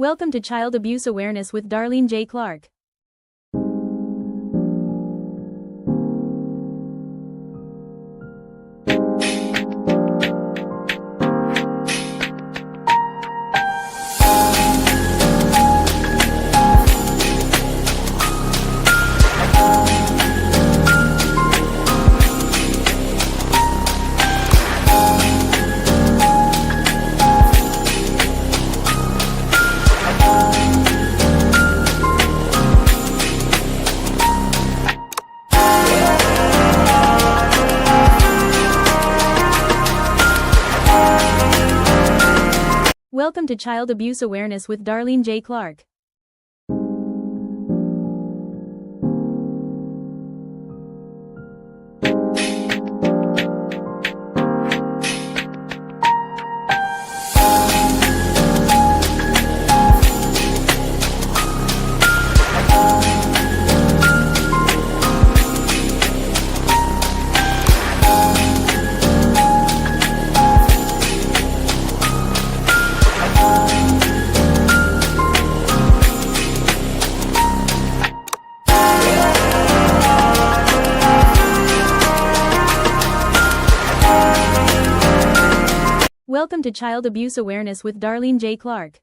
Welcome to Child Abuse Awareness with Darlene J. Clark. Welcome to Child Abuse Awareness with Darlene J. Clark. Welcome to Child Abuse Awareness with Darlene J. Clark.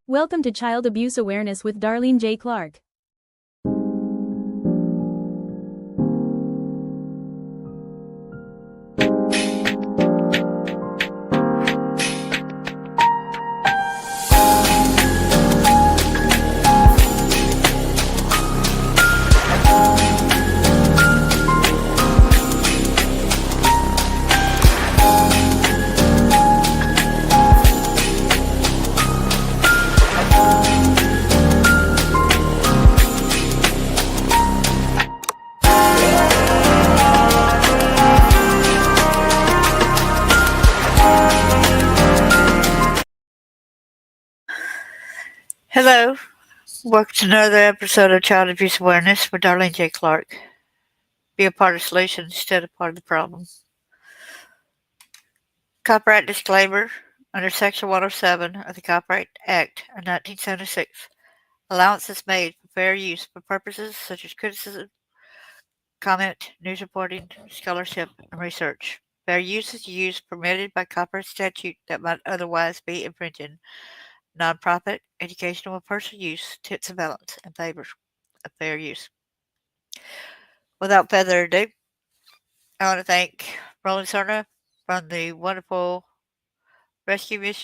Welcome to Child Abuse Awareness with Darlene J. Clark. Hello, welcome to another episode of Child Abuse Awareness with Darlene J. Clark. Be a part of the solution instead of part of the problem. Copyright disclaimer under Section 107 of the Copyright Act of 1976. Allowance is made for fair use for purposes such as criticism, comment, news reporting, scholarship, and research. Fair use is use permitted by copyright statute that might otherwise be infringing. Nonprofit, educational, or personal use tips and balance in favor of fair use. Without further ado, I want to thank Roland Cerna from the wonderful rescue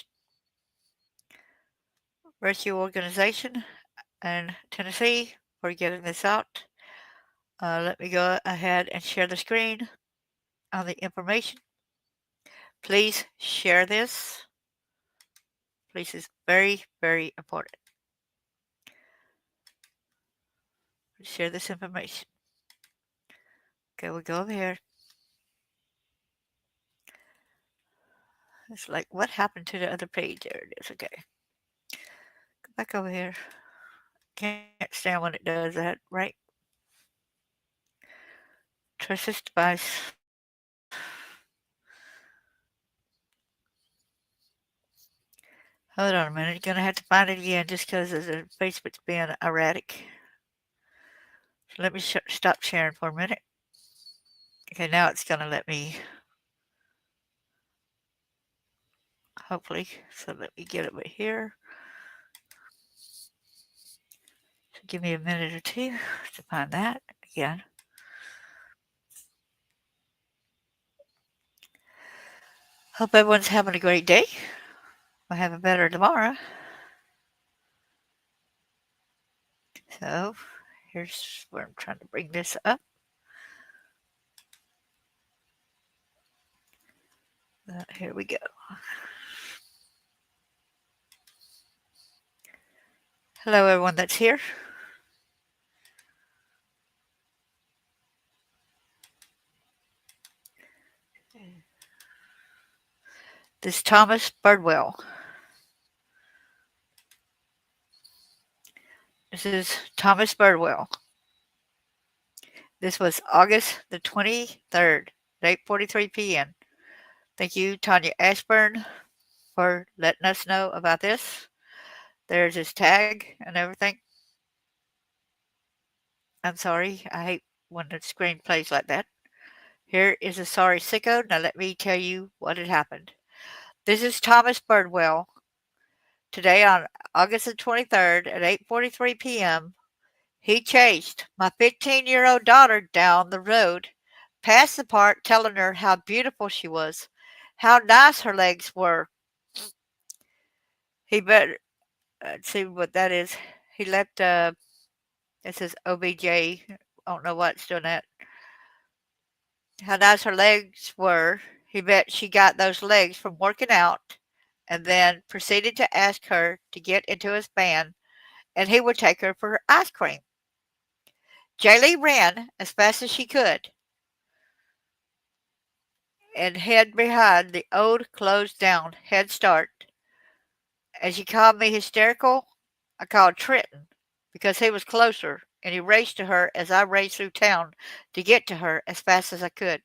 organization in Tennessee for getting this out. Let me go ahead and share the screen on the information. Please share this. Please, is very, very important. Share this information. Okay, we'll go over here. It's like, what happened to the other page? There it is. Okay. Go back over here. Can't stand when it does that, right? Trust this device. Hold on a minute. You're going to have to find it again just because the Facebook's being erratic. So let me stop sharing for a minute. Okay, now it's going to let me. Hopefully. So let me get it right here. So give me a minute or two to find that again. Hope everyone's having a great day. We'll have a better tomorrow. So here's where I'm trying to bring this up. Here we go. Hello, everyone that's here. This is Thomas Birdwell. This is Thomas Birdwell. This was August the 23rd at 8:43 p.m. Thank you, Tanya Ashburn, for letting us know about this. There's his tag and everything. I'm sorry. I hate when the screen plays like that. Here is a sorry sicko. Now let me tell you what had happened. This is Thomas Birdwell. Today on August the 23rd at 8:43 p.m., he chased my 15-year-old daughter down the road, past the park, telling her how beautiful she was, how nice her legs were. He better see what that is. He left. It says OBJ. I don't know what's doing that. How nice her legs were. He bet she got those legs from working out, and then proceeded to ask her to get into his van, and he would take her for ice cream. Jaylee ran as fast as she could and hid behind the old closed-down Head Start. As she called me hysterical, I called Trenton because he was closer, and he raced to her as I raced through town to get to her as fast as I could.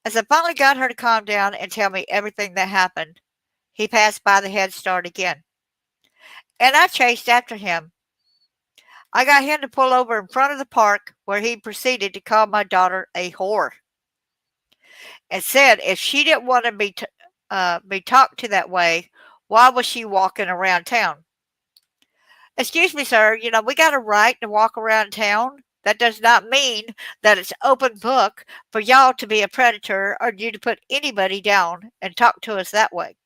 As I finally got her to calm down and tell me everything that happened, he passed by the Head Start again, and I chased after him. I got him to pull over in front of the park, where he proceeded to call my daughter a whore and said if she didn't want to be talked to that way, why was she walking around town? Excuse me, sir, we got a right to walk around town. That does not mean that it's open book for y'all to be a predator or you to put anybody down and talk to us that way.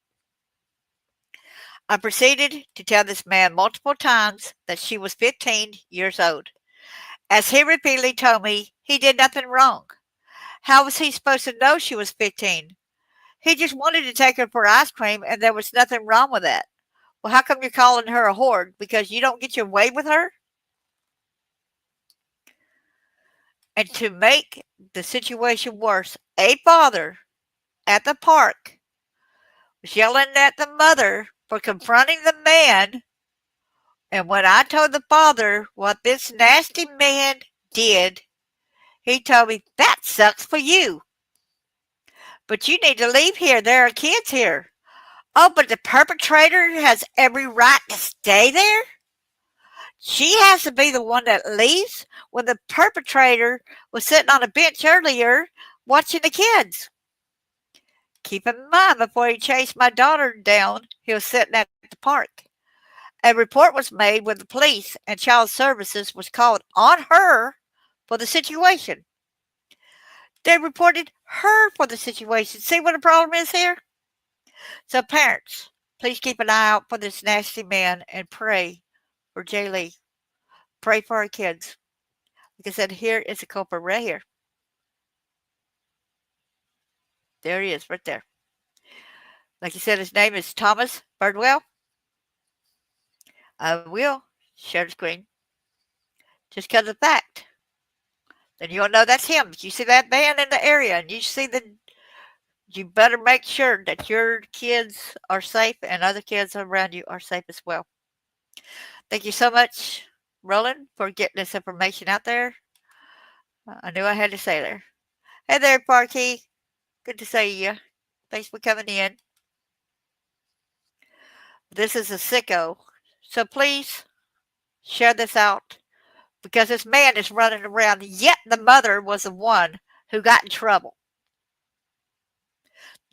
I proceeded to tell this man multiple times that she was 15 years old, as he repeatedly told me he did nothing wrong. How was he supposed to know she was 15? He just wanted to take her for ice cream, and there was nothing wrong with that. Well, how come you're calling her a whore? Because you don't get your way with her? And to make the situation worse, a father at the park was yelling at the mother for confronting the man. And when I told the father what this nasty man did, he told me, that sucks for you. But you need to leave here. There are kids here. Oh, but the perpetrator has every right to stay there? She has to be the one that leaves when the perpetrator was sitting on a bench earlier watching the kids. Keep in mind, before he chased my daughter down, he was sitting at the park. A report was made with the police, and child services was called on her for the situation. They reported her for the situation. See what the problem is here? So parents, please keep an eye out for this nasty man and pray for Jaylee. Pray for our kids. Like I said, here is the culprit right here. There he is, right there. Like you said, his name is Thomas Birdwell. I will share the screen just because of the fact. Then you'll know that's him. If you see that van in the area and you better make sure that your kids are safe and other kids around you are safe as well. Thank you so much, Roland, for getting this information out there. I knew I had to say there. Hey there, Parkey. Good to see you. Thanks for coming in. This is a sicko. So please share this out because this man is running around, yet the mother was the one who got in trouble.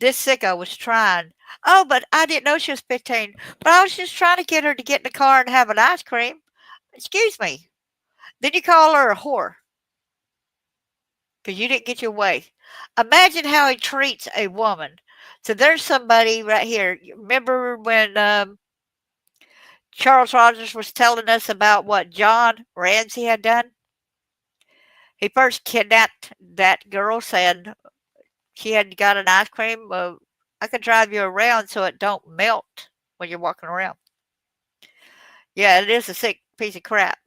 This sicko was trying, oh, but I didn't know she was 15, but I was just trying to get her to get in the car and have an ice cream. Excuse me. Then you call her a whore because you didn't get your way. Imagine how he treats a woman. So there's somebody right here. You remember when Charles Rogers was telling us about what John Ramsey had done? He first kidnapped that girl, saying she had got an ice cream. I could drive you around so it don't melt when you're walking around. Yeah, it is a sick piece of crap.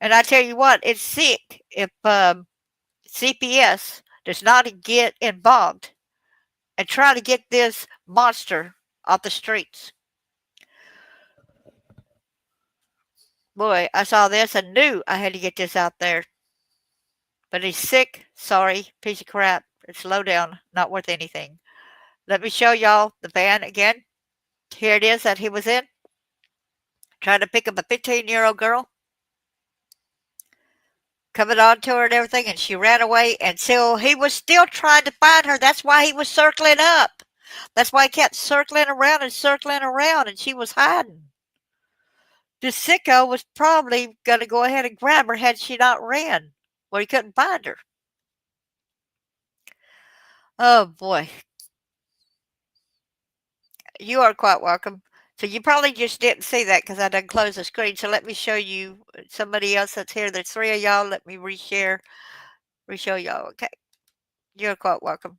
And I tell you what, it's sick if CPS does not get involved and try to get this monster off the streets. Boy, I saw this and knew I had to get this out there. But he's sick, sorry, piece of crap. It's low down, not worth anything. Let me show y'all the van again. Here it is that he was in, trying to pick up a 15-year-old girl, coming on to her and everything, and she ran away until he was still trying to find her. That's why he was circling up. That's why he kept circling around, and she was hiding. This sicko was probably going to go ahead and grab her had she not ran, where he couldn't find her. Oh, boy. You are quite welcome. So you probably just didn't see that because I done closed the screen. So let me show you somebody else that's here. There's 3 of y'all. Let me reshow y'all. Okay. You're quite welcome.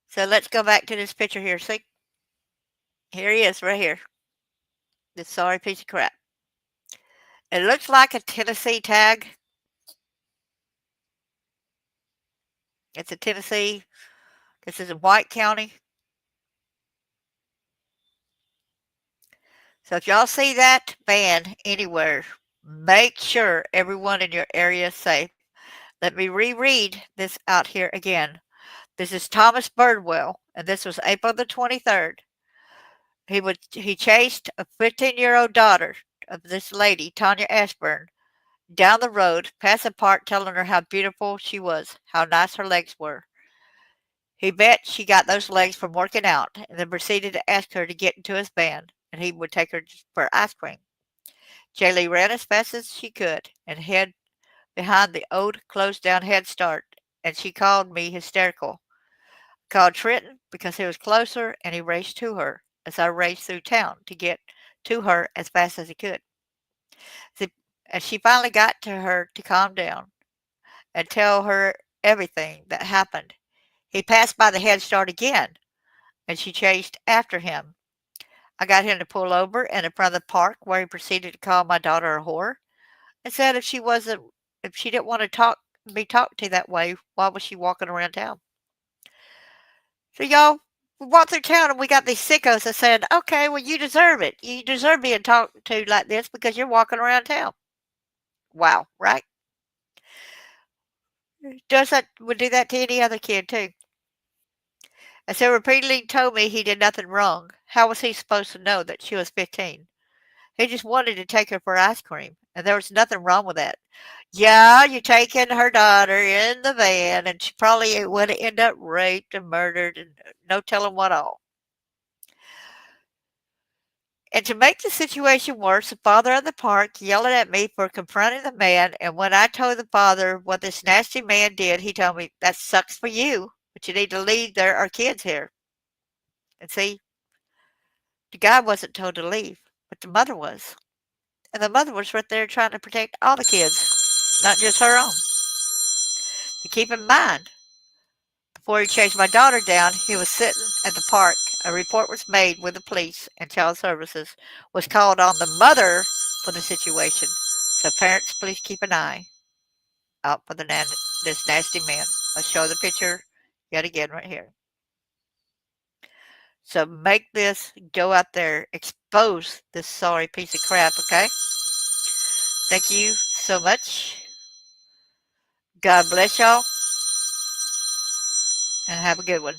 So let's go back to this picture here. See? Here he is right here. This sorry piece of crap. It looks like a Tennessee tag. It's a Tennessee. This is in White County. So if y'all see that van anywhere, make sure everyone in your area is safe. Let me reread this out here again. This is Thomas Birdwell, and this was April the 23rd. He chased a 15-year-old daughter of this lady, Tanya Ashburn, down the road, past a park, telling her how beautiful she was, how nice her legs were. He bet she got those legs from working out, and then proceeded to ask her to get into his van, and he would take her for ice cream. Jaylee ran as fast as she could and hid behind the old closed-down Head Start, and she called me hysterical. Called Trenton because he was closer, and he raced to her as I raced through town to get to her as fast as he could. As she finally got to her to calm down and tell her everything that happened, he passed by the Head Start again, and she chased after him. I got him to pull over in front of the park, where he proceeded to call my daughter a whore and said if she didn't want to be talked to that way, why was she walking around town? So y'all, we walked through town and we got these sickos that said, okay, well, you deserve it. You deserve being talked to like this because you're walking around town. Wow, right? Would do that to any other kid too. And so repeatedly told me he did nothing wrong. How was he supposed to know that she was 15? He just wanted to take her for ice cream, and there was nothing wrong with that. Yeah, you're taking her daughter in the van, and she probably would have ended up raped and murdered, and no telling what all. And to make the situation worse, the father of the park yelled at me for confronting the man, and when I told the father what this nasty man did, he told me, that sucks for you, but you need to leave. There are kids here. And see, the guy wasn't told to leave, but the mother was. And the mother was right there trying to protect all the kids, not just her own. To keep in mind, before he chased my daughter down, he was sitting at the park. A report was made with the police, and child services was called on the mother for the situation. So parents, please keep an eye out for this nasty man. I'll show the picture yet again right here. So make this, go out there, expose this sorry piece of crap, okay? Thank you so much. God bless y'all, and have a good one.